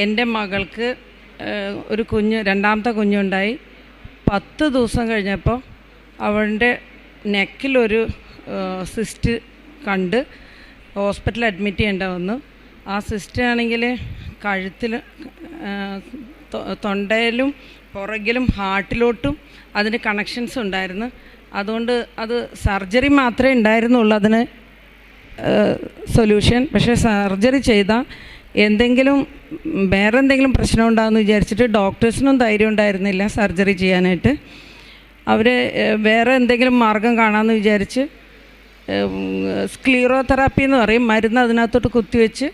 എൻ്റെ മകൾക്ക് ഒരു രണ്ടാമത്തെ കുഞ്ഞുണ്ടായി. 10 ദിവസം കഴിഞ്ഞപ്പോൾ അവളുടെ നെക്കിലൊരു സിസ്റ്റ് കണ്ട് ഹോസ്പിറ്റലിൽ അഡ്മിറ്റ് ചെയ്യേണ്ട വന്നു. ആ സിസ്റ്റ് ആണെങ്കിൽ കഴുത്തിൽ, തൊണ്ടയിലും പുറകിലും ഹാർട്ടിലോട്ടും അതിന് കണക്ഷൻസ് ഉണ്ടായിരുന്നു. അതുകൊണ്ട് അത് സർജറി മാത്രമേ ഉണ്ടായിരുന്നുള്ളൂ അതിന് സൊല്യൂഷൻ. പക്ഷേ സർജറി ചെയ്താൽ വേറെ എന്തെങ്കിലും പ്രശ്നം ഉണ്ടാകുമെന്ന് വിചാരിച്ചിട്ട് ഡോക്ടേഴ്സിനും ധൈര്യം ഉണ്ടായിരുന്നില്ല സർജറി ചെയ്യാനായിട്ട്. അവർ വേറെ എന്തെങ്കിലും മാർഗം കാണാമെന്ന് വിചാരിച്ച് സ്ക്ലീറോതെറാപ്പി എന്ന് പറയും, മരുന്ന് അതിനകത്തോട്ട് കുത്തിവെച്ച്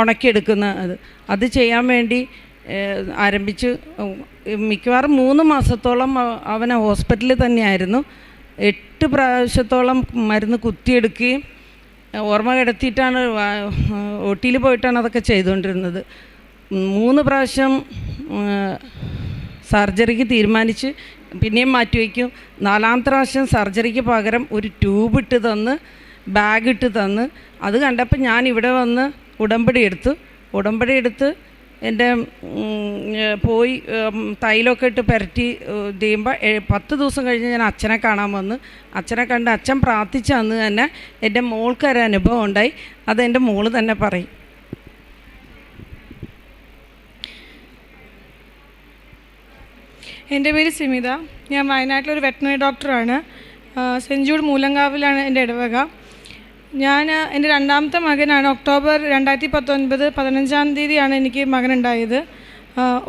ഉണക്കിയെടുക്കുന്ന അത് ചെയ്യാൻ വേണ്ടി ആരംഭിച്ചു. മിക്കവാറും 3 മാസത്തോളം അവൻ ഹോസ്പിറ്റലിൽ തന്നെയായിരുന്നു. 8 പ്രാവശ്യത്തോളം മരുന്ന് കുത്തിയെടുക്കുകയും ഓർമ്മ കിടത്തിയിട്ടാണ് OT പോയിട്ടാണ് അതൊക്കെ ചെയ്തുകൊണ്ടിരുന്നത്. 3 പ്രാവശ്യം സർജറിക്ക് തീരുമാനിച്ച് പിന്നെയും മാറ്റിവെക്കും. 4ാമത്തെ പ്രാവശ്യം സർജറിക്ക് പകരം ഒരു ട്യൂബ് ഇട്ട് തന്ന്, ബാഗ് ഇട്ട് തന്ന്. അത് കണ്ടപ്പോൾ ഞാൻ ഇവിടെ വന്ന് ഉടമ്പടി എടുത്ത് എൻ്റെ പോയി തൈലമൊക്കെ ഇട്ട് പുരട്ടി ചെയ്യുമ്പോൾ 10 ദിവസം കഴിഞ്ഞ് ഞാൻ അച്ഛനെ കാണാൻ വന്ന്. അച്ഛനെ കണ്ട് അച്ഛൻ പ്രാർത്ഥിച്ച അന്ന് തന്നെ എൻ്റെ മോൾക്കൊരു അനുഭവം ഉണ്ടായി. അതെൻ്റെ മോള് തന്നെ പറയും. എൻ്റെ പേര് സിമിത. ഞാൻ വയനാട്ടിലൊരു വെറ്ററിനറി ഡോക്ടറാണ്. സെൻറ്റ് ജൂഡ് മൂലങ്കാവിലാണ് എൻ്റെ ഇടവക. എൻ്റെ 2ാമത്തെ മകനാണ്. ഒക്ടോബർ 2019 15-ാം തീയതിയാണ് എനിക്ക് മകനുണ്ടായത്.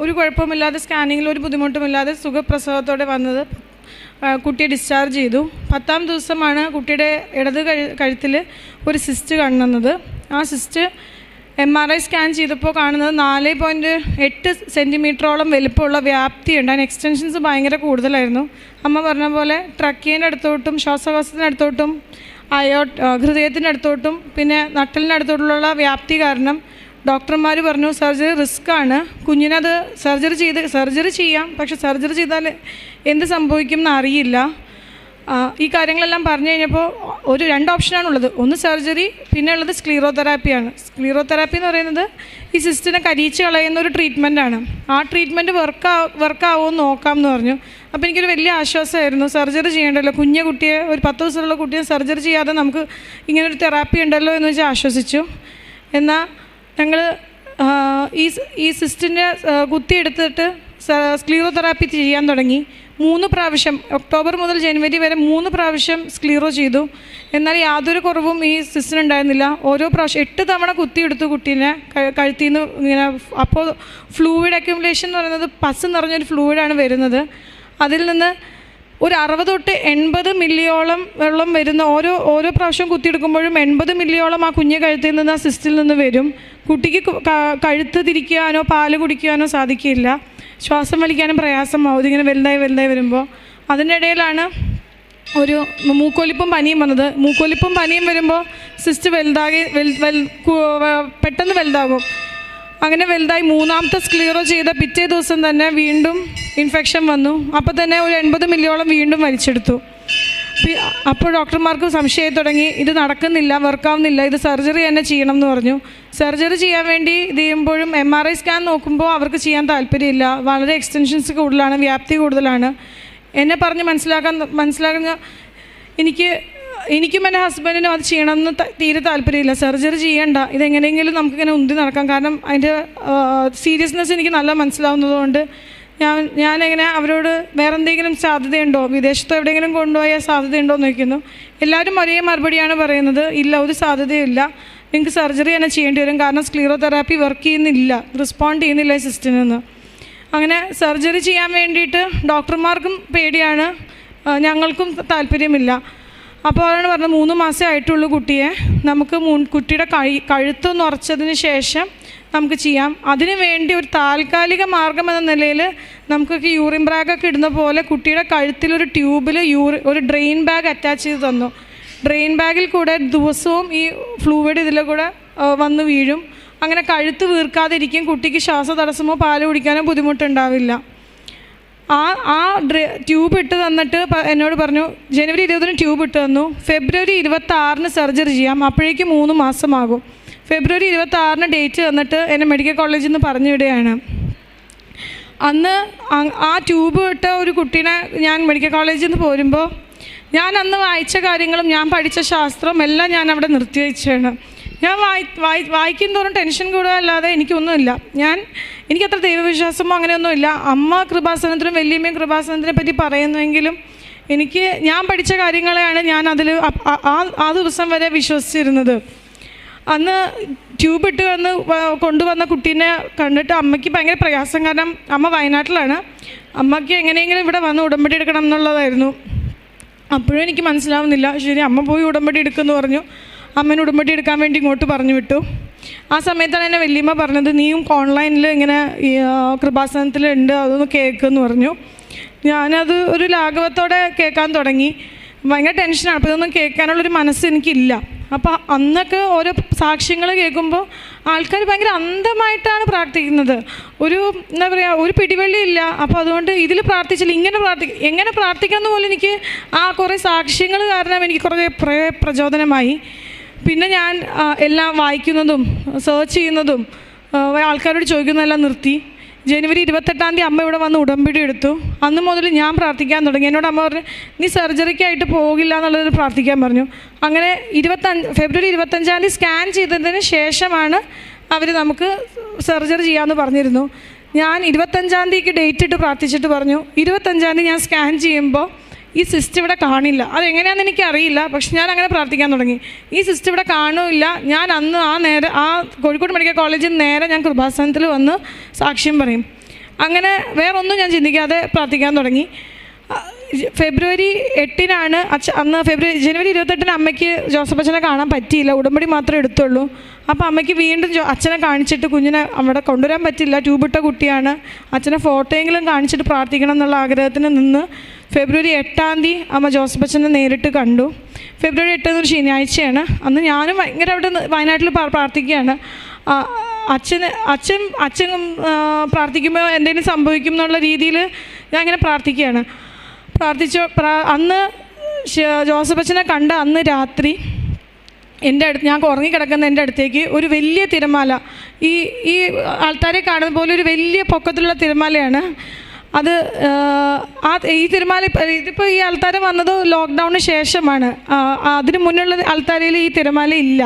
ഒരു കുഴപ്പമില്ലാതെ, സ്കാനിങ്ങിൽ ഒരു ബുദ്ധിമുട്ടുമില്ലാതെ സുഖപ്രസവത്തോടെ വന്നത്. കുട്ടിയെ ഡിസ്ചാർജ് ചെയ്തു. 10ാം ദിവസമാണ് കുട്ടിയുടെ ഇടത് കഴുത്തിൽ ഒരു സിസ്റ്റ് കാണുന്നത്. ആ സിസ്റ്റ് MRI സ്കാൻ ചെയ്തപ്പോൾ കാണുന്നത് 4.8 സെൻറ്റിമീറ്ററോളം വലിപ്പമുള്ള വ്യാപ്തിയുണ്ട്. അതിന് എക്സ്റ്റൻഷൻസ് ഭയങ്കര കൂടുതലായിരുന്നു. അമ്മ പറഞ്ഞ പോലെ ട്രക്കിയേൻ്റെ അടുത്തോട്ടും ശ്വാസകോശത്തിനടുത്തോട്ടും ഹൃദയത്തിൻ്റെ അടുത്തോട്ടും പിന്നെ നട്ടലിനടുത്തോട്ടുള്ള വ്യാപ്തി കാരണം ഡോക്ടർമാർ പറഞ്ഞു സർജറി റിസ്ക്കാണ്. കുഞ്ഞിനത് സർജറി ചെയ്യാം, പക്ഷെ സർജറി ചെയ്താൽ എന്ത് സംഭവിക്കും എന്ന് അറിയില്ല. ഈ കാര്യങ്ങളെല്ലാം പറഞ്ഞു കഴിഞ്ഞപ്പോൾ 2 ഓപ്ഷനാണുള്ളത്. ഒന്ന് സർജറി, പിന്നെ ഉള്ളത് സ്ക്ലീറോതെറാപ്പിയാണ്. സ്ക്ലീറോതെറാപ്പി എന്ന് പറയുന്നത് ഈ സിസ്റ്റിനെ കരിയിച്ച് കളയുന്ന ഒരു ട്രീറ്റ്മെൻറ്റാണ്. ആ ട്രീറ്റ്മെൻറ്റ് വർക്കാവുമോ എന്ന് നോക്കാം എന്ന് പറഞ്ഞു. അപ്പോൾ എനിക്കൊരു വലിയ ആശ്വാസമായിരുന്നു. സർജറി ചെയ്യേണ്ടല്ലോ, കുട്ടിയെ, ഒരു 10 ദിവസമുള്ള കുട്ടിയെ സർജറി ചെയ്യാതെ നമുക്ക് ഇങ്ങനൊരു തെറാപ്പി ഉണ്ടല്ലോ എന്ന് വെച്ചാൽ ആശ്വസിച്ചു. എന്നാൽ ഞങ്ങൾ ഈ സിസ്റ്റിൻ്റെ കുത്തിയെടുത്തിട്ട് സ്ക്ലീറോതെറാപ്പി ചെയ്യാൻ തുടങ്ങി. 3 പ്രാവശ്യം, ഒക്ടോബർ മുതൽ ജനുവരി വരെ 3 പ്രാവശ്യം സ്ക്ലീറോ ചെയ്തു. എന്നാൽ യാതൊരു കുറവും ഈ സിസ്റ്റിനുണ്ടായിരുന്നില്ല. ഓരോ പ്രാവശ്യം 8 തവണ കുത്തിയെടുത്തു കുട്ടീനെ കഴുത്തിൽ നിന്ന് ഇങ്ങനെ. അപ്പോൾ ഫ്ലൂയിഡ് അക്യുമുലേഷൻ എന്ന് പറയുന്നത് പസ് നിറഞ്ഞൊരു ഫ്ലൂയിഡാണ് വരുന്നത്. അതിൽ നിന്ന് ഒരു 60 തൊട്ട് 80 മില്ലിയോളം വെള്ളം വരുന്ന ഓരോ പ്രാവശ്യം കുത്തിയെടുക്കുമ്പോഴും 80 മില്ലിയോളം ആ കുഞ്ഞ് കഴുത്തിൽ നിന്ന്, ആ സിസ്റ്റിൽ നിന്ന് വരും. കുട്ടിക്ക് കഴുത്ത് തിരിക്കാനോ പാല് കുടിക്കാനോ സാധിക്കില്ല. ശ്വാസം വലിക്കാനും പ്രയാസമാവും ഇതിങ്ങനെ വലുതായി വരുമ്പോൾ. അതിനിടയിലാണ് ഒരു മൂക്കൊലിപ്പും പനിയും വന്നത്. മൂക്കൊലിപ്പും പനിയും വരുമ്പോൾ സിസ്റ്റ് പെട്ടെന്ന് വലുതാകും. അങ്ങനെ വലുതായി 3ാമത്തെ സ്ക്ലീറോ ചെയ്ത പിറ്റേ ദിവസം തന്നെ വീണ്ടും ഇൻഫെക്ഷൻ വന്നു. അപ്പോൾ തന്നെ ഒരു 80 മില്ലിയോളം വീണ്ടും വലിച്ചെടുത്തു. അപ്പോൾ ഡോക്ടർമാർക്ക് സംശയം തുടങ്ങി, ഇത് നടക്കുന്നില്ല, വർക്കാവുന്നില്ല, ഇത് സർജറി തന്നെ ചെയ്യണം എന്ന് പറഞ്ഞു. സർജറി ചെയ്യാൻ വേണ്ടി ഇത് ചെയ്യുമ്പോഴും MRI സ്കാൻ നോക്കുമ്പോൾ അവർക്ക് ചെയ്യാൻ താല്പര്യമില്ല. വളരെ എക്സ്റ്റൻഷൻസ് കൂടുതലാണ്, വ്യാപ്തി കൂടുതലാണ്. എന്നെ പറഞ്ഞ് മനസ്സിലാക്കുന്ന എനിക്കും എൻ്റെ ഹസ്ബൻഡിനും അത് ചെയ്യണമെന്ന് തീരെ താല്പര്യമില്ല. സർജറി ചെയ്യണ്ട, ഇതെങ്ങനെയെങ്കിലും നമുക്കിങ്ങനെ ഉന്തി നടക്കാം. കാരണം അതിൻ്റെ സീരിയസ്നെസ് എനിക്ക് നല്ല മനസ്സിലാവുന്നതുകൊണ്ട് ഞാനെങ്ങനെ അവരോട് വേറെ എന്തെങ്കിലും സാധ്യതയുണ്ടോ, വിദേശത്തോ എവിടെയെങ്കിലും കൊണ്ടുപോയാൽ സാധ്യതയുണ്ടോ എന്ന് ചോദിക്കുന്നു. എല്ലാവരും ഒരേ മറുപടിയാണ് പറയുന്നത്, ഇല്ല, ഒരു സാധ്യതയില്ല, നിങ്ങൾക്ക് സർജറി തന്നെ ചെയ്യേണ്ടി വരും. കാരണം സ്ക്ലീറോതെറാപ്പി വർക്ക് ചെയ്യുന്നില്ല, റെസ്പോണ്ട് ചെയ്യുന്നില്ല ഈ സിസ്റ്റിനെന്ന്. അങ്ങനെ സർജറി ചെയ്യാൻ വേണ്ടിയിട്ട് ഡോക്ടർമാർക്കും പേടിയാണ്, ഞങ്ങൾക്കും താല്പര്യമില്ല. അപ്പോൾ അവരാണ് പറഞ്ഞത് 3 മാസമേ ആയിട്ടുള്ളൂ കുട്ടിയെ, നമുക്ക് കുട്ടിയുടെ കഴുത്തൊന്ന് ഉറച്ചതിന് ശേഷം നമുക്ക് ചെയ്യാം. അതിനു വേണ്ടി ഒരു താൽക്കാലിക മാർഗം എന്ന നിലയിൽ നമുക്കൊക്കെ യൂറിൻ ബാഗൊക്കെ ഇടുന്ന പോലെ കുട്ടിയുടെ കഴുത്തിലൊരു ട്യൂബിൽ ഒരു ഡ്രെയിൻ ബാഗ് അറ്റാച്ച് ചെയ്ത് തന്നു. ഡ്രെയിൻ ബാഗിൽ കൂടെ ദിവസവും ഈ ഫ്ലൂയിഡ് ഇതിലെ കൂടെ വന്ന് വീഴും. അങ്ങനെ കഴുത്ത് വീർക്കാതിരിക്കും. കുട്ടിക്ക് ശ്വാസതടസ്സമോ പാല് കുടിക്കാനോ ബുദ്ധിമുട്ടുണ്ടാവില്ല. ആ ട്യൂബ് ഇട്ട് തന്നിട്ട് എന്നോട് പറഞ്ഞു ജനുവരി 20 ട്യൂബ് ഇട്ട് തന്നു, ഫെബ്രുവരി 26 സർജറി ചെയ്യാം, അപ്പോഴേക്കും 3 മാസമാകും. ഫെബ്രുവരി 26 ഡേറ്റ് തന്നിട്ട് എന്നെ മെഡിക്കൽ കോളേജിൽ നിന്ന് പറഞ്ഞു വിടുകയാണ്. അന്ന് ആ ട്യൂബ് ഇട്ട ഒരു കുട്ടീനെ ഞാൻ മെഡിക്കൽ കോളേജിൽ നിന്ന് പോരുമ്പോൾ ഞാൻ അന്ന് വായിച്ച കാര്യങ്ങളും ഞാൻ പഠിച്ച ശാസ്ത്രവും എല്ലാം ഞാൻ അവിടെ നിർത്തിവെച്ചാണ്. ഞാൻ വായിക്കും തോറും ടെൻഷൻ കൂടുകയല്ലാതെ എനിക്കൊന്നുമില്ല. എനിക്കത്ര ദൈവവിശ്വാസമോ അങ്ങനെയൊന്നുമില്ല. അമ്മ കൃപാസനത്തിനും വല്യമ്മയും കൃപാസനത്തിനെ പറ്റി പറയുന്നുവെങ്കിലും ഞാൻ പഠിച്ച കാര്യങ്ങളെയാണ് ഞാൻ അതിൽ ആ ദിവസം വരെ വിശ്വസിച്ചിരുന്നത്. അന്ന് ട്യൂബ് ഇട്ട് കൊണ്ടുവന്ന കുട്ടീനെ കണ്ടിട്ട് അമ്മയ്ക്ക് ഭയങ്കര പ്രയാസം. കാരണം അമ്മ വയനാട്ടിലാണ്. അമ്മയ്ക്ക് എങ്ങനെയെങ്കിലും ഇവിടെ വന്ന് ഉടമ്പടി എടുക്കണം എന്നുള്ളതായിരുന്നു. അപ്പോഴും എനിക്ക് മനസ്സിലാവുന്നില്ല. ശരി, അമ്മ പോയി ഉടമ്പടി എടുക്കുമെന്ന് പറഞ്ഞു. അമ്മേനെ ഉടമ്പടി എടുക്കാൻ വേണ്ടി ഇങ്ങോട്ട് പറഞ്ഞു വിട്ടു. ആ സമയത്താണ് എന്നെ വല്യമ്മ പറഞ്ഞത്, നീയും ഓൺലൈനിൽ ഇങ്ങനെ കൃപാസനത്തിലുണ്ട്, അതൊന്ന് കേൾക്കുമെന്ന് പറഞ്ഞു. ഞാനത് ഒരു ലാഘവത്തോടെ കേൾക്കാൻ തുടങ്ങി. ഭയങ്കര ടെൻഷനാണ്. അപ്പോൾ ഇതൊന്നും കേൾക്കാനുള്ളൊരു മനസ്സ് എനിക്കില്ല. അപ്പോൾ അന്നൊക്കെ ഓരോ സാക്ഷ്യങ്ങൾ കേൾക്കുമ്പോൾ ആൾക്കാർ ഭയങ്കര അന്ധമായിട്ടാണ് പ്രാർത്ഥിക്കുന്നത്. എന്താ പറയുക, ഒരു പിടിവള്ളിയില്ല. അപ്പോൾ അതുകൊണ്ട് ഇതിൽ പ്രാർത്ഥിച്ചില്ല, എങ്ങനെ പ്രാർത്ഥിക്കാമെന്ന് പോലും എനിക്ക് കുറേ സാക്ഷ്യങ്ങൾ കാരണം എനിക്ക് കുറേ പ്രചോദനമായി. പിന്നെ ഞാൻ എല്ലാം വായിക്കുന്നതും സെർച്ച് ചെയ്യുന്നതും ആൾക്കാരോട് ചോദിക്കുന്നതെല്ലാം നിർത്തി. ജനുവരി 28 അമ്മ ഇവിടെ വന്ന് ഉടമ്പടി എടുത്തു. അന്ന് മുതൽ ഞാൻ പ്രാർത്ഥിക്കാൻ തുടങ്ങി. എന്നോട് അമ്മ പറഞ്ഞു, നീ സർജറിക്കായിട്ട് പോകില്ല എന്നുള്ളത് പ്രാർത്ഥിക്കാൻ പറഞ്ഞു. അങ്ങനെ ഫെബ്രുവരി 25 സ്കാൻ ചെയ്തതിന് ശേഷമാണ് അവർ നമുക്ക് സർജറി ചെയ്യാമെന്ന് പറഞ്ഞിരുന്നു. ഞാൻ 25 ഡേറ്റ് ഇട്ട് പ്രാർത്ഥിച്ചിട്ട് പറഞ്ഞു, 25 ഞാൻ സ്കാൻ ചെയ്യുമ്പോൾ ഈ സിസ്റ്റ് ഇവിടെ കാണില്ല. അതെങ്ങനെയാണെന്ന് എനിക്കറിയില്ല, പക്ഷെ ഞാൻ അങ്ങനെ പ്രാർത്ഥിക്കാൻ തുടങ്ങി. ഈ സിസ്റ്റ് ഇവിടെ കാണില്ല. ഞാൻ അന്ന് കോഴിക്കോട് മെഡിക്കൽ കോളേജിൽ നേരെ ഞാൻ കൃപാസനത്തിൽ വന്ന് സാക്ഷ്യം പറയും. അങ്ങനെ വേറൊന്നും ഞാൻ ചിന്തിക്കാതെ പ്രാർത്ഥിക്കാൻ തുടങ്ങി. ഫെബ്രുവരി 8 ജനുവരി 28 അമ്മയ്ക്ക് ജോസഫ് അച്ഛനെ കാണാൻ പറ്റിയില്ല. ഉടമ്പടി മാത്രമേ എടുത്തുള്ളൂ. അപ്പോൾ അമ്മയ്ക്ക് വീണ്ടും അച്ഛനെ കാണിച്ചിട്ട് കുഞ്ഞിനെ അവിടെ കൊണ്ടുവരാൻ പറ്റില്ല, ട്യൂബിട്ട കുട്ടിയാണ്, അച്ഛനെ ഫോട്ടോയെങ്കിലും കാണിച്ചിട്ട് പ്രാർത്ഥിക്കണം എന്നുള്ള ആഗ്രഹത്തിന് നിന്ന് ഫെബ്രുവരി 8 അമ്മ ജോസഫ് അച്ഛനെ നേരിട്ട് കണ്ടു. ഫെബ്രുവരി 8 ഒരു ശനിയാഴ്ചയാണ്. അന്ന് ഞാനും ഭയങ്കര അവിടെ വയനാട്ടിൽ പ്രാർത്ഥിക്കുകയാണ്. അച്ഛൻ പ്രാർത്ഥിക്കുമ്പോൾ എന്തെങ്കിലും സംഭവിക്കും എന്നുള്ള രീതിയിൽ ഞാൻ ഇങ്ങനെ പ്രാർത്ഥിക്കുകയാണ്. അന്ന് ജോസഫ് അച്ഛനെ കണ്ട അന്ന് രാത്രി ഞാൻ ഉറങ്ങിക്കിടക്കുന്ന എൻ്റെ അടുത്തേക്ക് ഒരു വലിയ തിരമാല, ഈ ആൾക്കാരെ കാണുന്ന പോലെ ഒരു വലിയ പൊക്കത്തിലുള്ള തിരമാലയാണ് അത്. ഈ തിരമാല ഇതിപ്പോൾ ഈ ആൾക്കാരെ വന്നത് ലോക്ക്ഡൗണിന് ശേഷമാണ്. അതിന് മുന്നുള്ള ആൾക്കാരിൽ ഈ തിരമാല ഇല്ല.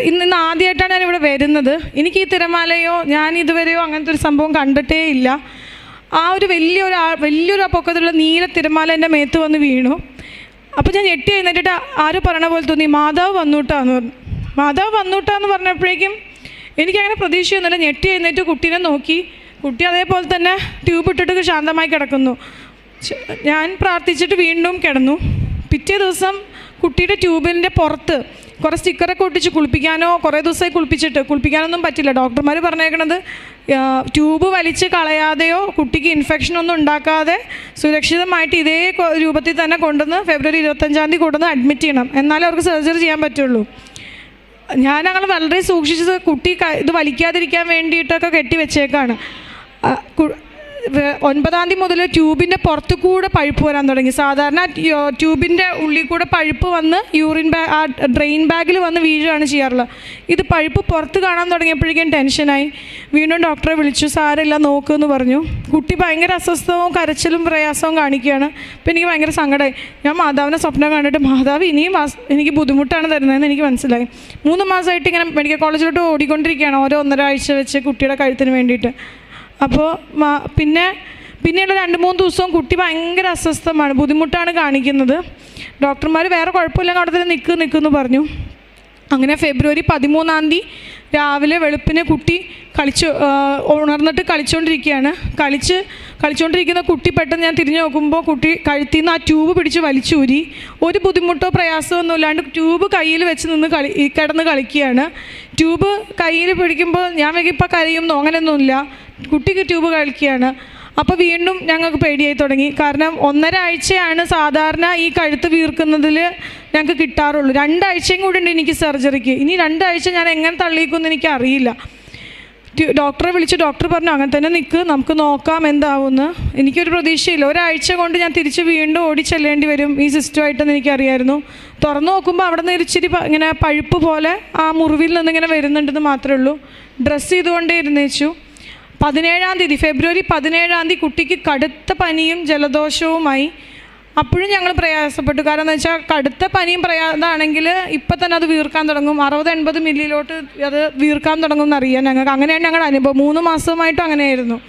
ഇന്ന് ആദ്യമായിട്ടാണ് ഞാനിവിടെ വരുന്നത്. എനിക്ക് ഈ തിരമാലയോ ഞാൻ ഇതുവരെയോ അങ്ങനത്തെ ഒരു സംഭവം കണ്ടിട്ടേ ഇല്ല. ഒരു വലിയൊരു പൊക്കത്തിലുള്ള നീല തിരമാല എൻ്റെ മേത്ത് വന്ന് വീണു. അപ്പോൾ ഞാൻ ഞെട്ടി എഴുന്നേറ്റിട്ട് ആരോ പറയണ പോലെ തോന്നി, മാതാവ് വന്നൂട്ടാന്ന് പറഞ്ഞു. മാതാവ് വന്നൂട്ടാന്ന് പറഞ്ഞപ്പോഴേക്കും എനിക്കങ്ങനെ പ്രതീക്ഷയൊന്നുമില്ല. ഞെട്ടി എഴുന്നേറ്റ് കുട്ടീനെ നോക്കി. കുട്ടി അതേപോലെ തന്നെ ട്യൂബ് ഇട്ടിട്ട് ശാന്തമായി കിടക്കുന്നു. ഞാൻ പ്രാർത്ഥിച്ചിട്ട് വീണ്ടും കിടന്നു. പിറ്റേ ദിവസം കുട്ടിയുടെ ട്യൂബിൻ്റെ പുറത്ത് കുറേ സ്റ്റിക്കറൊക്കെ ഒട്ടിച്ച് കുറേ ദിവസമായി കുളിപ്പിക്കാനൊന്നും പറ്റില്ല. ഡോക്ടർമാർ പറഞ്ഞേക്കണത് ട്യൂബ് വലിച്ച് കളയാതെയോ കുട്ടിക്ക് ഇൻഫെക്ഷനൊന്നും ഉണ്ടാക്കാതെ സുരക്ഷിതമായിട്ട് ഇതേ രൂപത്തിൽ തന്നെ കൊണ്ടുവന്ന് ഫെബ്രുവരി 25 കൊണ്ടുവന്ന് അഡ്മിറ്റ് ചെയ്യണം, എന്നാലേ അവർക്ക് സർജറി ചെയ്യാൻ പറ്റുള്ളൂ. ഞാനങ്ങനെ വളരെ സൂക്ഷിച്ചത് കുട്ടി ഇത് വലിക്കാതിരിക്കാൻ വേണ്ടിയിട്ടൊക്കെ കെട്ടി വെച്ചേക്കാണ്. 9 മുതൽ ട്യൂബിൻ്റെ പുറത്തു കൂടെ പഴുപ്പ് വരാൻ തുടങ്ങി. സാധാരണ ട്യൂബിൻ്റെ ഉള്ളിൽ കൂടെ പഴുപ്പ് വന്ന് ഡ്രെയിൻ ബാഗിൽ വന്ന് വീഴുകയാണ് ചെയ്യാറുള്ളത്. ഇത് പഴുപ്പ് പുറത്ത് കാണാൻ തുടങ്ങിയപ്പോഴേക്കും ടെൻഷനായി. വീണ്ടും ഡോക്ടറെ വിളിച്ചു. സാരമില്ല, നോക്കുമെന്ന് പറഞ്ഞു. കുട്ടി ഭയങ്കര അസ്വസ്ഥവും കരച്ചിലും പ്രയാസവും കാണിക്കുകയാണ്. അപ്പോൾ എനിക്ക് ഭയങ്കര സങ്കടമായി. ഞാൻ മാതാവിനെ സ്വപ്നം കണ്ടിട്ട്, മാതാവ് ഇനിയും എനിക്ക് ബുദ്ധിമുട്ടാണ് തരുന്നതെന്ന് എനിക്ക് മനസ്സിലായി. 3 മാസമായിട്ട് ഇങ്ങനെ മെഡിക്കൽ കോളേജിലോട്ട് ഓടിക്കൊണ്ടിരിക്കുകയാണ്, ഓരോ 1.5 ആഴ്ച വെച്ച് കുട്ടിയുടെ കഴുത്തിന് വേണ്ടിയിട്ട്. അപ്പോൾ പിന്നെയുള്ള 2-3 ദിവസവും കുട്ടി ഭയങ്കര അസ്വസ്ഥമാണ്, ബുദ്ധിമുട്ടാണ് കാണിക്കുന്നത്. ഡോക്ടർമാർ വേറെ കുഴപ്പമില്ല, അവിടെ തന്നെ നിൽക്കുമെന്ന് പറഞ്ഞു. അങ്ങനെ ഫെബ്രുവരി 13 രാവിലെ വെളുപ്പിന് കുട്ടി ഉണർന്നിട്ട് കളിച്ചുകൊണ്ടിരിക്കുകയാണ്. കളിച്ചുകൊണ്ടിരിക്കുന്ന കുട്ടി പെട്ടെന്ന് ഞാൻ തിരിഞ്ഞു നോക്കുമ്പോൾ കുട്ടി കഴുത്തിൽ നിന്ന് ആ ട്യൂബ് പിടിച്ച് വലിച്ചൂരി. ഒരു ബുദ്ധിമുട്ടോ പ്രയാസമോ ഒന്നും ഇല്ലാണ്ട് ട്യൂബ് കയ്യിൽ വെച്ച് കിടന്ന് കളിക്കുകയാണ്. ട്യൂബ് കയ്യിൽ പിടിക്കുമ്പോൾ ഞാൻ ഇപ്പോൾ കരയുന്നോ അങ്ങനെയൊന്നുമില്ല, കുട്ടിക്ക് ട്യൂബ് കളിക്കുകയാണ്. അപ്പോൾ വീണ്ടും ഞങ്ങൾക്ക് പേടിയായി തുടങ്ങി. കാരണം 1.5 ആഴ്ചയാണ് സാധാരണ ഈ കഴുത്ത് വീർക്കുന്നതിൽ ഞങ്ങൾക്ക് കിട്ടാറുള്ളൂ. 2 ആഴ്ചയും കൂടി ഉണ്ട് എനിക്ക് സർജറിക്ക്. ഇനി 2 ആഴ്ച ഞാൻ എങ്ങനെ തള്ളിക്കുമെന്ന് എനിക്കറിയില്ല. ഡോക്ടറെ വിളിച്ച് ഡോക്ടർ പറഞ്ഞു, അങ്ങനെ തന്നെ നിൽക്ക്, നമുക്ക് നോക്കാം എന്താവുമെന്ന്. എനിക്കൊരു പ്രതീക്ഷയില്ല. 1 ആഴ്ച കൊണ്ട് ഞാൻ തിരിച്ച് വീണ്ടും ഓടിച്ചെല്ലേണ്ടി വരും ഈ സിസ്റ്റമായിട്ടെന്ന് എനിക്കറിയായിരുന്നു. തുറന്നു നോക്കുമ്പോൾ അവിടെ നിന്ന് ഇച്ചിരി ഇങ്ങനെ പഴുപ്പ് പോലെ ആ മുറിവിൽ നിന്നിങ്ങനെ വരുന്നുണ്ടെന്ന് മാത്രമേ ഉള്ളൂ. ഡ്രസ്സ് ചെയ്തുകൊണ്ടേ ഇരുന്നേച്ചു. 17-ാം തീയതി, ഫെബ്രുവരി 17-ാം തീയതി കുട്ടിക്ക് കടുത്ത പനിയും ജലദോഷവുമായി. അപ്പോഴും ഞങ്ങൾ പ്രയാസപ്പെട്ടു. കാരണം എന്താ വെച്ചാൽ കടുത്ത പനിയും ഇതാണെങ്കിൽ ഇപ്പം തന്നെ അത് വീർക്കാൻ തുടങ്ങും. 60-80 മില്ലിയിലോട്ട് അത് വീർക്കാൻ തുടങ്ങും എന്നറിയാം ഞങ്ങൾക്ക്. അങ്ങനെയാണ് ഞങ്ങളുടെ അനുഭവം. 3 മാസമായിട്ടും അങ്ങനെയായിരുന്നു.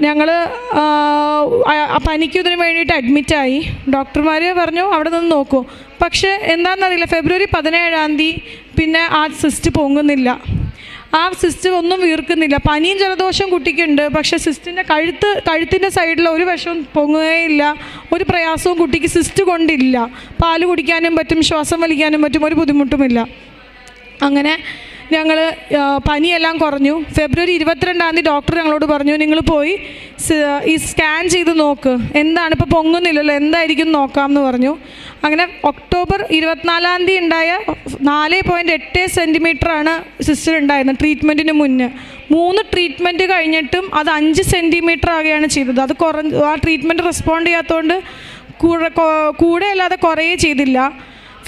ഞങ്ങൾ പനിക്ക് ഇതിന് വേണ്ടിയിട്ട് അഡ്മിറ്റായി. ഡോക്ടർമാർ പറഞ്ഞു അവിടെ നിന്ന് നോക്കൂ. പക്ഷേ എന്താണെന്നറിയില്ല, ഫെബ്രുവരി 17-ാം തീയതി പിന്നെ ആ സിസ്റ്റ് പൊങ്ങുന്നില്ല. ആ സിസ്റ്റ് ഒന്നും വീർക്കുന്നില്ല. പനിയും ജലദോഷവും കുട്ടിക്കുണ്ട്, പക്ഷേ കഴുത്തിൻ്റെ സൈഡിൽ ഒരു വശവും പൊങ്ങുകയില്ല. ഒരു പ്രയാസവും കുട്ടിക്ക് സിസ്റ്റ് കൊണ്ടില്ല. പാല് കുടിക്കാനും പറ്റും, ശ്വാസം വലിക്കാനും പറ്റും, ഒരു ബുദ്ധിമുട്ടുമില്ല. അങ്ങനെ ഞങ്ങൾ പനിയെല്ലാം കുറഞ്ഞു. ഫെബ്രുവരി 22-ാം തീയതി ഡോക്ടർ ഞങ്ങളോട് പറഞ്ഞു, നിങ്ങൾ പോയി ഈ സ്കാൻ ചെയ്ത് നോക്ക്, എന്താണ് ഇപ്പോൾ പൊങ്ങുന്നില്ലല്ലോ, എന്തായിരിക്കും നോക്കാമെന്ന് പറഞ്ഞു. അങ്ങനെ ഒക്ടോബർ 24-ാം തീയതി ഉണ്ടായ 4.8 സെൻറ്റിമീറ്ററാണ് സിസ്റ്റർ ഉണ്ടായിരുന്നത് ട്രീറ്റ്മെൻറ്റിന് മുന്നേ. 3 ട്രീറ്റ്മെൻറ്റ് കഴിഞ്ഞിട്ടും അത് 5 സെൻറ്റിമീറ്റർ ആകുകയാണ് ചെയ്തത്. അത് ആ ട്രീറ്റ്മെൻറ്റ് റെസ്പോണ്ട് ചെയ്യാത്തതുകൊണ്ട് കൂടെ അല്ലാതെ കുറയേ ചെയ്തില്ല.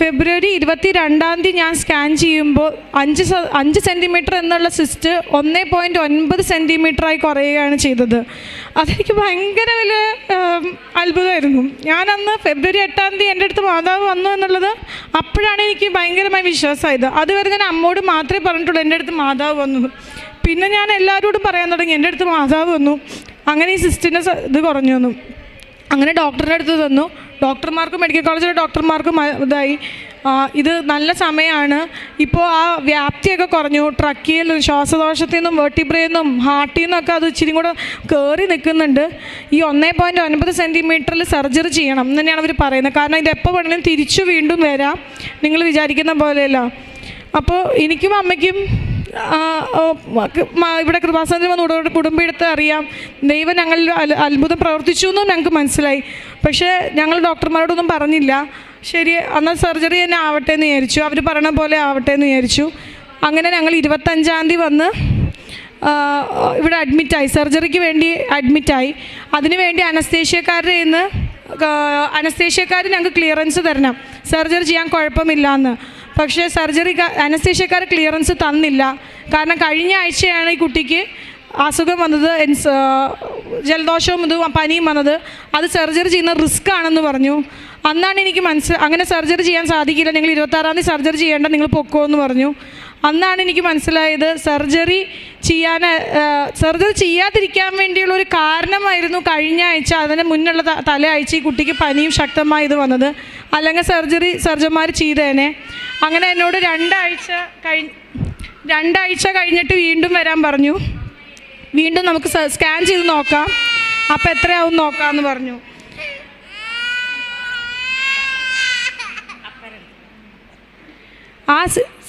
ഫെബ്രുവരി 22-ാം തീയതി ഞാൻ സ്കാൻ ചെയ്യുമ്പോൾ 5 സെൻറ്റിമീറ്റർ എന്നുള്ള സിസ്റ്റ് 1.9 സെൻറ്റിമീറ്ററായി കുറയുകയാണ് ചെയ്തത്. അതെനിക്ക് ഭയങ്കര വലിയ അത്ഭുതമായിരുന്നു. ഞാനന്ന് ഫെബ്രുവരി 8-ാം തീയതി എൻ്റെ അടുത്ത് മാതാവ് വന്നു എന്നുള്ളത് അപ്പോഴാണ് എനിക്ക് ഭയങ്കരമായി വിശ്വാസമായത്. അതുവരെ ഞാൻ അമ്മോട് മാത്രമേ പറഞ്ഞിട്ടുള്ളൂ എൻ്റെ അടുത്ത് മാതാവ് വന്നത്. പിന്നെ ഞാൻ എല്ലാവരോടും പറയാൻ തുടങ്ങി, എൻ്റെ അടുത്ത് മാതാവ് വന്നു, അങ്ങനെ ഈ സിസ്റ്റിൻ്റെ ഇത് കുറഞ്ഞു വന്നു. അങ്ങനെ ഡോക്ടറുടെ അടുത്ത് തന്നു. ഡോക്ടർമാർക്കും മെഡിക്കൽ കോളേജിലെ ഡോക്ടർമാർക്കും ഇതായി, ഇത് നല്ല സമയമാണ്, ഇപ്പോൾ ആ വ്യാപ്തിയൊക്കെ കുറഞ്ഞു, ട്രക്കിയിൽ ശ്വാസദോഷത്തിൽ നിന്നും വെർട്ടിബ്രയിൽ നിന്നും ഹാർട്ടിൽ നിന്നൊക്കെ അത് ഇച്ചിരി കൂടെ കയറി നിൽക്കുന്നുണ്ട്. ഈ 1.9 സെൻറ്റിമീറ്ററിൽ സർജറി ചെയ്യണം എന്ന് തന്നെയാണ് അവർ പറയുന്നത്. കാരണം ഇത് എപ്പോൾ വേണമെങ്കിലും തിരിച്ചു വീണ്ടും വരാം, നിങ്ങൾ വിചാരിക്കുന്ന പോലെയല്ല. അപ്പോൾ എനിക്കും അമ്മയ്ക്കും ഇവിടെ കൃപാസനത്തിൽ വന്ന് കുടുംബെടുത്ത് അറിയാം, ദൈവം ഞങ്ങളിൽ അത്ഭുതം പ്രവർത്തിച്ചു എന്നും ഞങ്ങൾക്ക് മനസ്സിലായി. പക്ഷേ ഞങ്ങൾ ഡോക്ടർമാരോടൊന്നും പറഞ്ഞില്ല. ശരി, എന്നാൽ സർജറി തന്നെ ആവട്ടെ എന്ന് വിചാരിച്ചു, അവർ പറയണ പോലെ ആവട്ടെ എന്ന് വിചാരിച്ചു. അങ്ങനെ ഞങ്ങൾ 25-ാം തീയതി വന്ന് ഇവിടെ അഡ്മിറ്റായി, സർജറിക്ക് വേണ്ടി അഡ്മിറ്റായി. അതിനുവേണ്ടി അനസ്തേഷ്യക്കാരുടെ ഇന്ന് അനസ്തേഷ്യക്കാർ ഞങ്ങൾക്ക് ക്ലിയറൻസ് തരണം, സർജറി ചെയ്യാൻ കുഴപ്പമില്ല എന്ന്. പക്ഷേ അനസ്തേഷ്യക്കാർ ക്ലിയറൻസ് തന്നില്ല. കാരണം കഴിഞ്ഞ ആഴ്ചയാണ് ഈ കുട്ടിക്ക് അസുഖം വന്നത്, ജലദോഷവും പനിയും വന്നത്. അത് സർജറി ചെയ്യുന്ന റിസ്ക് ആണെന്ന് പറഞ്ഞു. അന്നാണ് എനിക്ക് അങ്ങനെ സർജറി ചെയ്യാൻ സാധിക്കില്ല, നിങ്ങൾ 26-ാം തീയതി സർജറി ചെയ്യേണ്ട, നിങ്ങൾ പൊക്കോ എന്ന് പറഞ്ഞു. അന്നാണ് എനിക്ക് മനസ്സിലായത് സർജറി ചെയ്യാതിരിക്കാൻ വേണ്ടിയുള്ള ഒരു കാരണമായിരുന്നു കഴിഞ്ഞ ആഴ്ച, അതിന് മുന്നുള്ള തലയാഴ്ച ഈ കുട്ടിക്ക് പനിയും ശക്തമായി ഇത് വന്നത്. അല്ലെങ്കിൽ സർജന്മാർ ചെയ്തേനെ. അങ്ങനെ എന്നോട് 2 ആഴ്ച കഴിഞ്ഞിട്ട് വീണ്ടും വരാൻ പറഞ്ഞു. വീണ്ടും നമുക്ക് സ്കാൻ ചെയ്ത് നോക്കാം, അപ്പോൾ എത്രയാവും നോക്കാമെന്ന് പറഞ്ഞു. ആ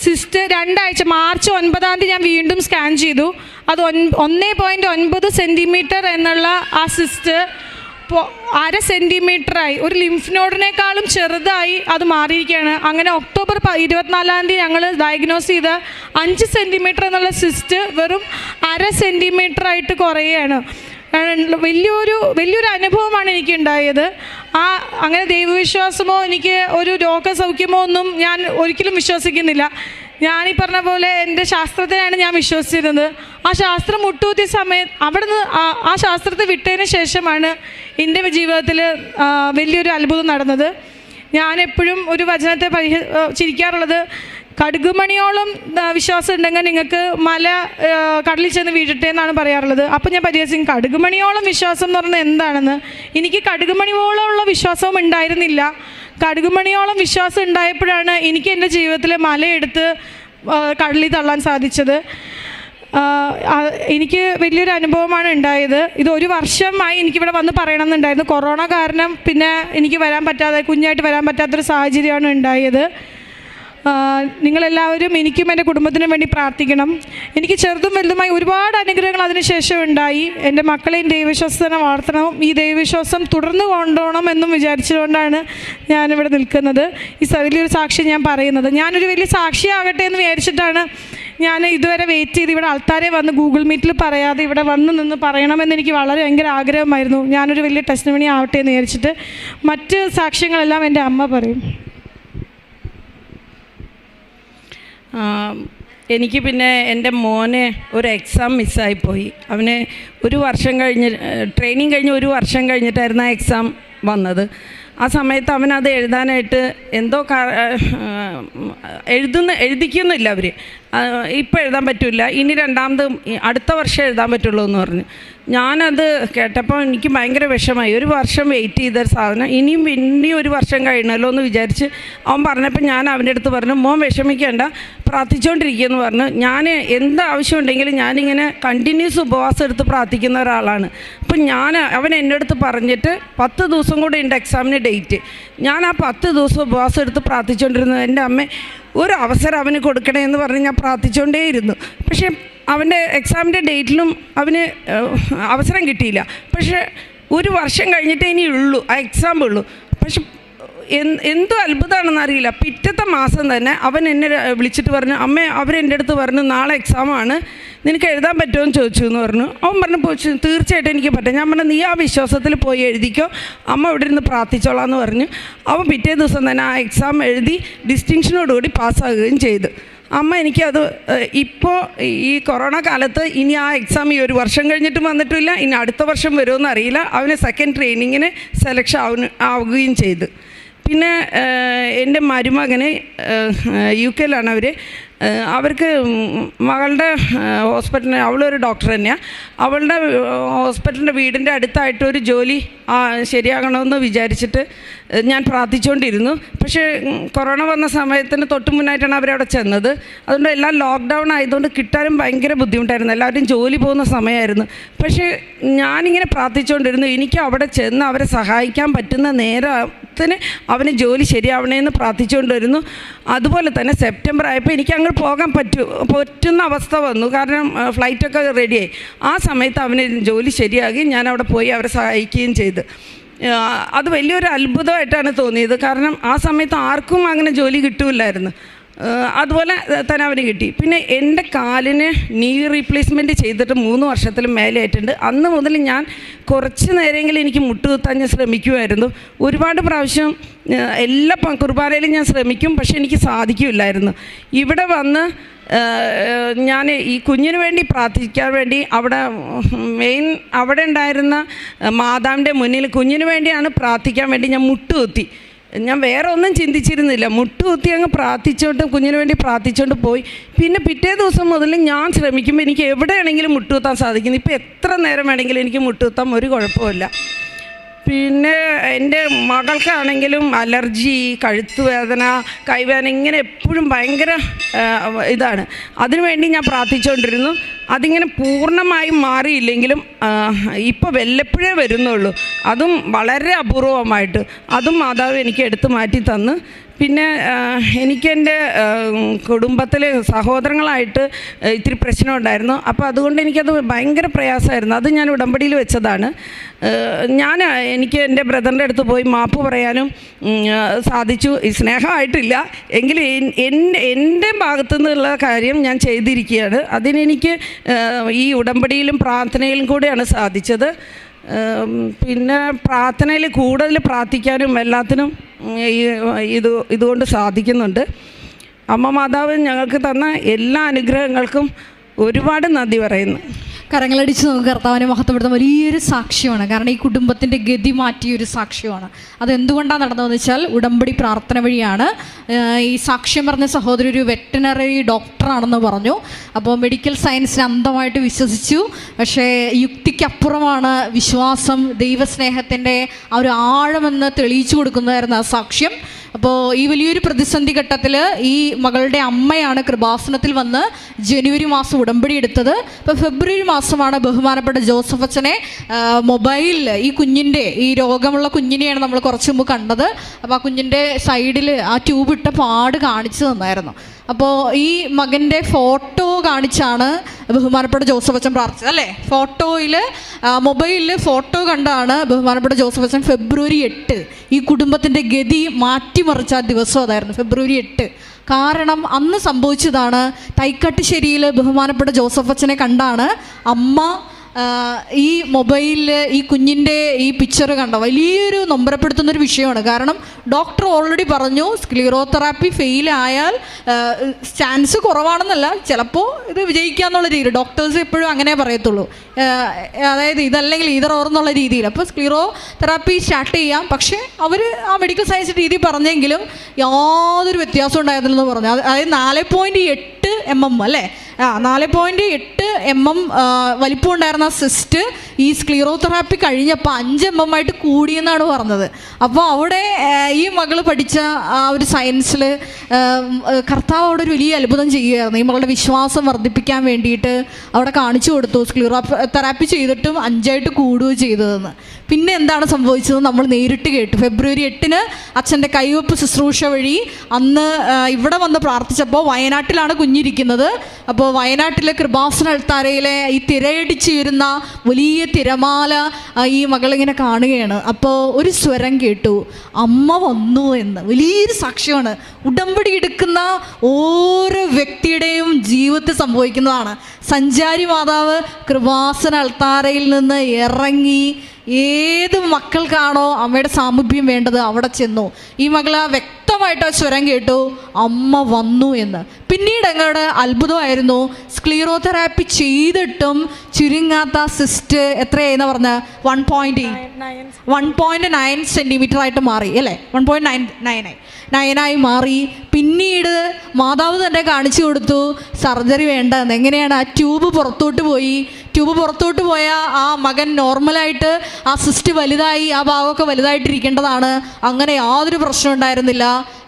സിസ്റ്റ് 2 ആഴ്ച മാർച്ച് 9-ാം തീയതി ഞാൻ വീണ്ടും സ്കാൻ ചെയ്തു. അത് 1.9 സെൻറ്റിമീറ്റർ എന്നുള്ള ആ സിസ്റ്റ് 1/2 സെൻറ്റിമീറ്ററായി, ഒരു ലിംഫ് നോഡിനേക്കാളും ചെറുതായി അത് മാറിയിരിക്കുകയാണ്. അങ്ങനെ ഒക്ടോബർ 24-ാം തീയതി ഞങ്ങൾ ഡയഗ്നോസ് ചെയ്ത 5 സെൻറ്റിമീറ്റർ എന്നുള്ള സിസ്റ്റ് വെറും 1/2 സെൻറ്റിമീറ്ററായിട്ട് കുറയുകയാണ്. വലിയൊരു അനുഭവമാണ് എനിക്കുണ്ടായത്. അങ്ങനെ ദൈവവിശ്വാസമോ എനിക്ക് ഒരു രോഗസൗഖ്യമോ ഒന്നും ഞാൻ ഒരിക്കലും വിശ്വസിക്കുന്നില്ല. ഞാനീ പറഞ്ഞ പോലെ എൻ്റെ ശാസ്ത്രത്തിനാണ് ഞാൻ വിശ്വസിച്ചിരുന്നത്. ആ ശാസ്ത്രം മുട്ടുകുത്തിയ സമയത്ത് അവിടുന്ന് ആ ശാസ്ത്രത്തെ വിട്ടതിന് ശേഷമാണ് എൻ്റെ ജീവിതത്തിൽ വലിയൊരു അത്ഭുതം നടന്നത്. ഞാനെപ്പോഴും ഒരു വചനത്തെ ചിരിക്കാറുള്ളത്, കടുകുമണിയോളം വിശ്വാസം ഉണ്ടെങ്കിൽ നിങ്ങൾക്ക് മല കടലിൽ ചെന്ന് വീഴട്ടെ എന്നാണ് പറയാറുള്ളത്. അപ്പോൾ ഞാൻ പരിഹസിക്കും, കടുകുമണിയോളം വിശ്വാസം എന്ന് പറഞ്ഞാൽ എന്താണെന്ന്. എനിക്ക് കടുകുമണിയോളമുള്ള വിശ്വാസവും ഉണ്ടായിരുന്നില്ല. കടുകുമണിയോളം വിശ്വാസം ഉണ്ടായപ്പോഴാണ് എനിക്ക് എൻ്റെ ജീവിതത്തിൽ മലയെടുത്ത് കടലിൽ തള്ളാൻ സാധിച്ചത്. എനിക്ക് വലിയൊരു അനുഭവമാണ് ഉണ്ടായത്. ഇത് 1 വർഷമായി എനിക്കിവിടെ വന്ന് പറയണമെന്നുണ്ടായിരുന്നു. കൊറോണ കാരണം പിന്നെ എനിക്ക് കുഞ്ഞായിട്ട് വരാൻ പറ്റാത്തൊരു സാഹചര്യമാണ് ഉണ്ടായത്. നിങ്ങളെല്ലാവരും എനിക്കും എൻ്റെ കുടുംബത്തിനും വേണ്ടി പ്രാർത്ഥിക്കണം. എനിക്ക് ചെറുതും വലുതുമായി ഒരുപാട് അനുഗ്രഹങ്ങൾ അതിനുശേഷം ഉണ്ടായി. എൻ്റെ മക്കളെയും ദൈവവിശ്വാസത്തിനെ വളർത്തണം, ഈ ദൈവവിശ്വാസം തുടർന്ന് കൊണ്ടുപോകണം എന്നും വിചാരിച്ചുകൊണ്ടാണ് ഞാനിവിടെ നിൽക്കുന്നത്. ഈ വലിയൊരു സാക്ഷി ഞാൻ പറയുന്നത്, ഞാനൊരു വലിയ സാക്ഷിയാകട്ടെ എന്ന് വിചാരിച്ചിട്ടാണ് ഞാൻ ഇതുവരെ വെയിറ്റ് ചെയ്ത് ഇവിടെ ആൾക്കാരെ വന്ന് ഗൂഗിൾ മീറ്റിൽ പറയാതെ ഇവിടെ നിന്ന് പറയണമെന്ന് എനിക്ക് ഭയങ്കര ആഗ്രഹമായിരുന്നു. ഞാനൊരു വലിയ ടെസ്റ്റിമണി ആവട്ടെ എന്ന് വിചാരിച്ചിട്ട്. മറ്റ് സാക്ഷ്യങ്ങളെല്ലാം എൻ്റെ അമ്മ പറയും. എനിക്ക് പിന്നെ എൻ്റെ മോനെ ഒരു എക്സാം മിസ്സായിപ്പോയി. അവന് ഒരു വർഷം കഴിഞ്ഞ് ട്രെയിനിങ് കഴിഞ്ഞ് ഒരു വർഷം കഴിഞ്ഞിട്ടായിരുന്നു ആ എക്സാം വന്നത്. ആ സമയത്ത് അവനത് എഴുതാനായിട്ട് എന്തോ എഴുതിക്കുന്നില്ല അവർ. ഇപ്പോൾ എഴുതാൻ പറ്റില്ല, ഇനി രണ്ടാമത് അടുത്ത വർഷം എഴുതാൻ പറ്റുള്ളൂ എന്ന് പറഞ്ഞു. ഞാനത് കേട്ടപ്പോൾ എനിക്ക് ഭയങ്കര വിഷമമായി. ഒരു വർഷം വെയിറ്റ് ചെയ്തൊരു സാധനം ഇനിയും ഒരു വർഷം കഴിയണമല്ലോ എന്ന് വിചാരിച്ച് അവൻ പറഞ്ഞപ്പോൾ ഞാൻ അവൻ്റെ അടുത്ത് പറഞ്ഞു, മോൻ വിഷമിക്കേണ്ട, പ്രാർത്ഥിച്ചുകൊണ്ടിരിക്കുകയെന്ന് പറഞ്ഞു. ഞാൻ എന്താവശ്യമുണ്ടെങ്കിലും ഞാനിങ്ങനെ കണ്ടിന്യൂസ് ഉപവാസം എടുത്ത് പ്രാർത്ഥിക്കുന്ന ഒരാളാണ്. അപ്പം അവൻ എൻ്റെ അടുത്ത് പറഞ്ഞിട്ട് 10 ദിവസം കൂടെ ഉണ്ട് എക്സാമിന് ഡേറ്റ്. ഞാൻ ആ 10 ദിവസം ഉപവാസം എടുത്ത് പ്രാർത്ഥിച്ചുകൊണ്ടിരുന്നു. എൻ്റെ അമ്മ ഒരു അവസരം അവന് കൊടുക്കണേ എന്ന് പറഞ്ഞ് ഞാൻ പ്രാർത്ഥിച്ചുകൊണ്ടേയിരുന്നു. പക്ഷേ അവൻ്റെ എക്സാമിൻ്റെ ഡേറ്റിലും അവന് അവസരം കിട്ടിയില്ല. പക്ഷേ ഒരു വർഷം കഴിഞ്ഞിട്ടേ ഇനി ഉള്ളൂ, ആ എക്സാം ഉള്ളൂ. പക്ഷെ എന്തോ അത്ഭുതമാണെന്ന് അറിയില്ല, പിറ്റത്തെ മാസം തന്നെ അവൻ എന്നെ വിളിച്ചിട്ട് പറഞ്ഞു, അമ്മ അവരെൻ്റെ അടുത്ത് പറഞ്ഞു നാളെ എക്സാമാണ്, നിനക്ക് എഴുതാൻ പറ്റുമോ എന്ന് ചോദിച്ചു എന്ന് പറഞ്ഞു. അവൻ പറഞ്ഞു പോയി തീർച്ചയായിട്ടും എനിക്ക് പറ്റും. ഞാൻ പറഞ്ഞു നീ ആ വിശ്വാസത്തിൽ പോയി എഴുതിക്കോ, അമ്മ ഇവിടെ ഇരുന്ന് പ്രാർത്ഥിച്ചോളാം എന്ന് പറഞ്ഞു. അവൻ പിറ്റേ ദിവസം തന്നെ ആ എക്സാം എഴുതി ഡിസ്റ്റിങ്ഷനോടുകൂടി പാസ്സാകുകയും ചെയ്തു. അമ്മ എനിക്കത് ഇപ്പോൾ ഈ കൊറോണ കാലത്ത് ഇനി ആ എക്സാം ഈ ഒരു വർഷം കഴിഞ്ഞിട്ടും വന്നിട്ടില്ല, ഇനി അടുത്ത വർഷം വരുമെന്ന് അറിയില്ല. അവന് സെക്കൻഡ് ട്രെയിനിങ്ങിന് സെലക്ഷൻ ആവുകയും ചെയ്തു. പിന്നെ എൻ്റെ മരുമകന് UK-ലാണ് അവർക്ക് മകളുടെ ഹോസ്പിറ്റലിന്, അവളൊരു ഡോക്ടർ തന്നെയാണ്, അവളുടെ ഹോസ്പിറ്റലിൻ്റെ വീടിൻ്റെ അടുത്തായിട്ടൊരു ജോലി ശരിയാകണമെന്ന് വിചാരിച്ചിട്ട് ഞാൻ പ്രാർത്ഥിച്ചുകൊണ്ടിരുന്നു. പക്ഷേ കൊറോണ വന്ന സമയത്തിന് തൊട്ട് മുന്നായിട്ടാണ് അവരവിടെ ചെന്നത്. അതുകൊണ്ട് എല്ലാം ലോക്ക്ഡൗൺ ആയതുകൊണ്ട് കിട്ടാനും ഭയങ്കര ബുദ്ധിമുട്ടായിരുന്നു, എല്ലാവരും ജോലി പോകുന്ന സമയമായിരുന്നു. പക്ഷേ ഞാനിങ്ങനെ പ്രാർത്ഥിച്ചുകൊണ്ടിരുന്നു, എനിക്ക് അവിടെ ചെന്ന് അവരെ സഹായിക്കാൻ പറ്റുന്ന നേരത്തിന് അവന് ജോലി ശരിയാവണേന്ന് പ്രാർത്ഥിച്ചുകൊണ്ടിരുന്നു. അതുപോലെ തന്നെ സെപ്റ്റംബർ ആയപ്പോൾ എനിക്ക് അങ്ങ് പോകാൻ പറ്റുന്ന അവസ്ഥ വന്നു, കാരണം ഫ്ലൈറ്റൊക്കെ റെഡിയായി. ആ സമയത്ത് അവന് ജോലി ശരിയാക്കി ഞാൻ അവിടെ പോയി അവരെ സഹായിക്കുകയും ചെയ്തു. അത് വലിയൊരു അത്ഭുതമായിട്ടാണ് തോന്നിയത്, കാരണം ആ സമയത്ത് ആർക്കും അങ്ങനെ ജോലി കിട്ടില്ലായിരുന്നു. അതുപോലെ തന്നെ അവന് കിട്ടി. പിന്നെ എൻ്റെ കാലിന് നീ റീപ്ലേസ്മെൻറ്റ് ചെയ്തിട്ട് 3 വർഷത്തിലും മേലെ ആയിട്ടുണ്ട്. അന്ന് മുതൽ ഞാൻ കുറച്ച് നേരമെങ്കിലും എനിക്ക് മുട്ടുകുത്താൻ ഞാൻ ശ്രമിക്കുമായിരുന്നു. ഒരുപാട് പ്രാവശ്യം എല്ലാ കുർബാനയിലും ഞാൻ ശ്രമിക്കും, പക്ഷെ എനിക്ക് സാധിക്കില്ലായിരുന്നു. ഇവിടെ വന്ന് ഞാൻ ഈ കുഞ്ഞിന് വേണ്ടി പ്രാർത്ഥിക്കാൻ വേണ്ടി അവിടെ ഉണ്ടായിരുന്ന മാതാവിൻ്റെ മുന്നിൽ കുഞ്ഞിന് വേണ്ടിയാണ് പ്രാർത്ഥിക്കാൻ വേണ്ടി ഞാൻ മുട്ടുകുത്തി. ഞാൻ വേറെ ഒന്നും ചിന്തിച്ചിരുന്നില്ല, മുട്ടുകുത്തി അങ്ങ് പ്രാർത്ഥിച്ചുകൊണ്ട് കുഞ്ഞിന് വേണ്ടി പ്രാർത്ഥിച്ചുകൊണ്ട് പോയി. പിന്നെ പിറ്റേ ദിവസം മുതൽ ഞാൻ ശ്രമിക്കുമ്പോൾ എനിക്ക് എവിടെയാണെങ്കിലും മുട്ടുകുത്താൻ സാധിക്കുന്നു. ഇപ്പോൾ എത്ര നേരം വേണമെങ്കിലും എനിക്ക് മുട്ടുകുത്താൻ ഒരു കുഴപ്പമില്ല. പിന്നെ എൻ്റെ മകൾക്കാണെങ്കിലും അലർജി, കഴുത്ത് വേദന, കൈവേദന, ഇങ്ങനെ എപ്പോഴും ഭയങ്കര ഇതാണ്. അതിനുവേണ്ടി ഞാൻ പ്രാർത്ഥിച്ചുകൊണ്ടിരുന്നു. അതിങ്ങനെ പൂർണ്ണമായും മാറിയില്ലെങ്കിലും ഇപ്പോൾ വല്ലപ്പോഴേ വരുന്നുള്ളൂ, അതും വളരെ അപൂർവമായിട്ട്. അതും മാതാവ് എനിക്ക് എടുത്തു മാറ്റി തന്ന്. പിന്നെ എനിക്കെൻ്റെ കുടുംബത്തിൽ സഹോദരങ്ങളായിട്ട് ഇത്തിരി പ്രശ്നമുണ്ടായിരുന്നു. അപ്പോൾ അതുകൊണ്ട് എനിക്കത് ഭയങ്കര പ്രയാസമായിരുന്നു. അത് ഞാൻ ഉടമ്പടിയിൽ വെച്ചതാണ്. എനിക്ക് എൻ്റെ ബ്രദറിൻ്റെ അടുത്ത് പോയി മാപ്പ് പറയാനും സാധിച്ചു. സ്നേഹമായിട്ടില്ല എങ്കിലും എൻ്റെ ഭാഗത്തു നിന്നുള്ള കാര്യം ഞാൻ ചെയ്തിരിക്കുകയാണ്. അതിനെനിക്ക് ഈ ഉടമ്പടിയിലും പ്രാർത്ഥനയിലും കൂടെയാണ് സാധിച്ചത്. പിന്നെ പ്രാർത്ഥനയിൽ കൂടുതൽ പ്രാർത്ഥിക്കാനും എല്ലാത്തിനും ഇതുകൊണ്ട് സാധിക്കുന്നുണ്ട്. അമ്മ മാതാവ് ഞങ്ങൾക്ക് തന്ന എല്ലാ അനുഗ്രഹങ്ങൾക്കും ഒരുപാട് നന്ദി പറയുന്നു. കരങ്ങളടിച്ച് നമുക്ക് കർത്താവിനെ മഹത്വപ്പെടുത്താൻ വലിയൊരു സാക്ഷ്യമാണ്. കാരണം ഈ കുടുംബത്തിൻ്റെ ഗതി മാറ്റിയൊരു സാക്ഷ്യമാണ്. അതെന്തുകൊണ്ടാണ് നടന്നതെന്ന് വെച്ചാൽ ഉടമ്പടി പ്രാർത്ഥന വഴിയാണ്. ഈ സാക്ഷ്യം പറഞ്ഞ സഹോദരി ഒരു വെറ്റനറി ഡോക്ടറാണെന്ന് പറഞ്ഞു. അപ്പോൾ മെഡിക്കൽ സയൻസിനെ അന്ധമായിട്ട് വിശ്വസിച്ചു. പക്ഷേ യുക്തിക്കപ്പുറമാണ് വിശ്വാസം, ദൈവസ്നേഹത്തിൻ്റെ ആ ഒരു ആഴമെന്ന് തെളിയിച്ചു കൊടുക്കുന്നതായിരുന്നു ആ സാക്ഷ്യം. അപ്പോൾ ഈ വലിയൊരു പ്രതിസന്ധി ഘട്ടത്തിൽ ഈ മകളുടെ അമ്മയാണ് കൃപാസനത്തിൽ വന്ന് ജനുവരി മാസം ഉടമ്പടി എടുത്തത്. ഇപ്പോൾ ഫെബ്രുവരി മാസമാണ് ബഹുമാനപ്പെട്ട ജോസഫ് അച്ഛനെ മൊബൈലിൽ ഈ കുഞ്ഞിൻ്റെ, ഈ രോഗമുള്ള കുഞ്ഞിനെയാണ് നമ്മൾ കുറച്ച് മുമ്പ് കണ്ടത്. അപ്പോൾ ആ കുഞ്ഞിൻ്റെ സൈഡിൽ ആ ട്യൂബ് ഇട്ട പാട് കാണിച്ചു തന്നായിരുന്നു. അപ്പോൾ ഈ മകൻ്റെ ഫോട്ടോ കാണിച്ചാണ് ബഹുമാനപ്പെട്ട ജോസഫ് അച്ഛൻ പ്രാർത്ഥിച്ചത് അല്ലേ? ഫോട്ടോയിൽ മൊബൈലിൽ ഫോട്ടോ കണ്ടാണ് ബഹുമാനപ്പെട്ട ജോസഫ് അച്ഛൻ ഫെബ്രുവരി 8 ഈ കുടുംബത്തിൻ്റെ ഗതി മാറ്റിമറിച്ച ആ ദിവസം അതായിരുന്നു, ഫെബ്രുവരി 8. കാരണം അന്ന് സംഭവിച്ചതാണ്, തൈക്കാട്ടുശ്ശേരിയിൽ ബഹുമാനപ്പെട്ട ജോസഫ് അച്ഛനെ കണ്ടാണ് അമ്മ ഈ മൊബൈലിൽ ഈ കുഞ്ഞിൻ്റെ ഈ പിക്ചർ കണ്ട വലിയൊരു നൊമ്പരപ്പെടുത്തുന്നൊരു വിഷയമാണ്. കാരണം ഡോക്ടർ ഓൾറെഡി പറഞ്ഞു സ്ക്ലീറോതെറാപ്പി ഫെയിലായാൽ ചാൻസ് കുറവാണെന്നല്ല, ചിലപ്പോൾ ഇത് വിജയിക്കാന്നുള്ള രീതിയിൽ ഡോക്ടേഴ്സ് എപ്പോഴും അങ്ങനെ പറയത്തുള്ളൂ. അതായത് ഇതല്ലെങ്കിൽ ഇതർ ഓർ എന്നുള്ള രീതിയിൽ. അപ്പോൾ സ്ക്ലീറോ തെറാപ്പി സ്റ്റാർട്ട് ചെയ്യാം, പക്ഷേ അവർ ആ മെഡിക്കൽ സയൻസ് രീതി പറഞ്ഞെങ്കിലും യാതൊരു വ്യത്യാസം ഉണ്ടായിരുന്നില്ലെന്ന് പറഞ്ഞു. അതായത് 4.8 mm അല്ലേ, 4.8 mm വലിപ്പം ഉണ്ടായിരുന്ന സിസ്റ്റ് ഈ സ്ക്ലീറോ തെറാപ്പി കഴിഞ്ഞപ്പോൾ 5 mm ആയിട്ട് കൂടിയെന്നാണ് പറഞ്ഞത്. അപ്പോൾ അവിടെ ഈ മകൾ പഠിച്ച ആ ഒരു സയൻസിൽ കർത്താവ് അവിടെ ഒരു വലിയ അത്ഭുതം ചെയ്യുകയായിരുന്നു. ഈ മകളുടെ വിശ്വാസം വർദ്ധിപ്പിക്കാൻ വേണ്ടിയിട്ട് അവിടെ കാണിച്ചു കൊടുത്തു. സ്ക്ലീറോ തെറാപ്പി ചെയ്തിട്ടും 5 ആയിട്ട് കൂടുകയും ചെയ്തതെന്ന്. പിന്നെ എന്താണ് സംഭവിച്ചത് നമ്മൾ നേരിട്ട് കേട്ടു. ഫെബ്രുവരി 8 അച്ഛൻ്റെ കൈവപ്പ് ശുശ്രൂഷ വഴി അന്ന് ഇവിടെ വന്ന് പ്രാർത്ഥിച്ചപ്പോൾ, വയനാട്ടിലാണ് കുഞ്ഞിരിക്കുന്നത്. അപ്പോൾ വയനാട്ടിലെ കൃപാസന അൾത്താരയിലെ ഈ തിരയടിച്ച് വരുന്ന വലിയ തിരമാല ഈ മകളിങ്ങനെ കാണുകയാണ്. അപ്പോൾ ഒരു സ്വരം കേട്ടു, അമ്മ വന്നു എന്ന്. വലിയൊരു സാക്ഷ്യമാണ്. ഉടമ്പടി എടുക്കുന്ന ഓരോ വ്യക്തിയുടെയും ജീവിതത്തിൽ സംഭവിക്കുന്നതാണ്. സഞ്ചാരി മാതാവ് കൃപാസന അൾത്താരയിൽ നിന്ന് ഇറങ്ങി ഏത് മക്കൾക്കാണോ അമ്മയുടെ സാമീപ്യം വേണ്ടത് അവിടെ ചെന്നു. ഈ മകൾ വ്യക്തമായിട്ട് ആ സ്വരം കേട്ടു, അമ്മ വന്നു എന്ന്. പിന്നീട് അങ്ങോട്ട് അത്ഭുതമായിരുന്നു. സ്ക്ലീറോ തെറാപ്പി ചെയ്തിട്ടും ചുരുങ്ങാത്ത സിസ്റ്റ് എത്രയായെന്ന് പറഞ്ഞാൽ 1.9 സെൻറ്റിമീറ്റർ ആയിട്ട് മാറി അല്ലേ, 1.9 മാറി. പിന്നീട് മാതാവ് തന്നെ കാണിച്ചു കൊടുത്തു സർജറി വേണ്ടെന്ന്. എങ്ങനെയാണ്? ആ ട്യൂബ് പുറത്തോട്ട് പോയ ആ മകൻ നോർമലായിട്ട് ആ സിസ്റ്റ് വലുതായി, ആ ഭാഗമൊക്കെ വലുതായിട്ടിരിക്കേണ്ടതാണ്. അങ്ങനെ യാതൊരു പ്രശ്നം ഉണ്ടായിരുന്നില്ല.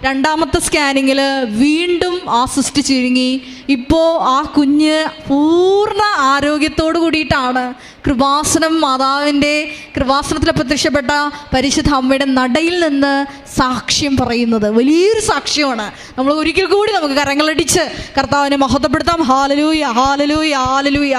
രണ്ടാമത്തെ സ്കാനിങ്ങിൽ വീണ്ടും ആ സിസ്റ്റ് ചുരുങ്ങി. ഇപ്പോൾ ആ കുഞ്ഞ് പൂർണ്ണ ആരോഗ്യത്തോടു കൂടിയിട്ടാണ് കൃപാസനം മാതാവിൻ്റെ കൃപാസനത്തിൽ പ്രത്യക്ഷപ്പെട്ട പരിശുദ്ധ അമ്മയുടെ നടയിൽ നിന്ന് സാക്ഷ്യം പറയുന്നത്. വലിയൊരു സാക്ഷ്യമാണ്. നമ്മൾ ഒരിക്കൽ കൂടി നമുക്ക് കരങ്ങളടിച്ച് കർത്താവിനെ മഹത്വപ്പെടുത്താം. Hallelujah, hallelujah, hallelujah.